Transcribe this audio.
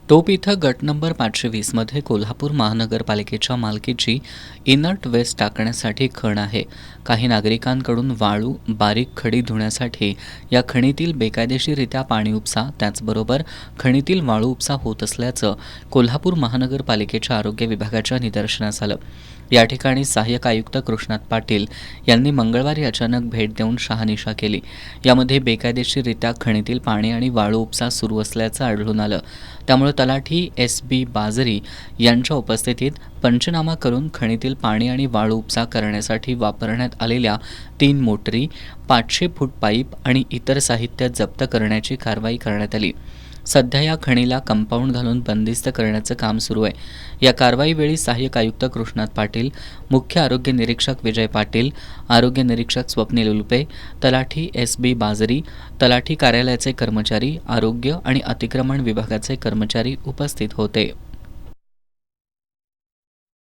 टोप इथं गट नंबर 520 मध्ये कोल्हापूर महानगरपालिकेच्या मालकीची इनर्ट वेस्ट टाकण्यासाठी खण आहे. काही नागरिकांकडून वाळू, बारीक खडी धुण्यासाठी या खणीतील बेकायदेशीररित्या पाणी उपसा, त्याचबरोबर खणीतील वाळू उपसा होत असल्याचं कोल्हापूर महानगरपालिकेच्या आरोग्य विभागाच्या निदर्शनास आलं. या ठिकाणी सहाय्यक आयुक्त कृष्णात पाटील यांनी मंगळवारी अचानक भेट देऊन शहानिशा केली. यामध्ये बेकायदेशीररित्या खणीतील पाणी आणि वाळू उपसा सुरू असल्याचं आढळून आलं. त्यामुळे तलाठी S.B. बाजरी यांच्या उपस्थितीत पंचनामा करून खणीतील पाणी आणि वाळू उपसा करण्यासाठी वापरण्यात आलेल्या 3 मोटरी, 500 फूट पाईप आणि इतर साहित्य जप्त करण्याची कारवाई करण्यात आली. सध्या या खणीला कंपाऊंड घालून बंदिस्त करण्याचं काम सुरू आहे. या कारवाईवेळी सहाय्यक आयुक्त कृष्णात पाटील, मुख्य आरोग्य निरीक्षक विजय पाटील, आरोग्य निरीक्षक स्वप्नील उल्पे, तलाठी S.B. बाजरी, तलाठी कार्यालयाचे कर्मचारी, आरोग्य आणि अतिक्रमण विभागाचे कर्मचारी उपस्थित होते.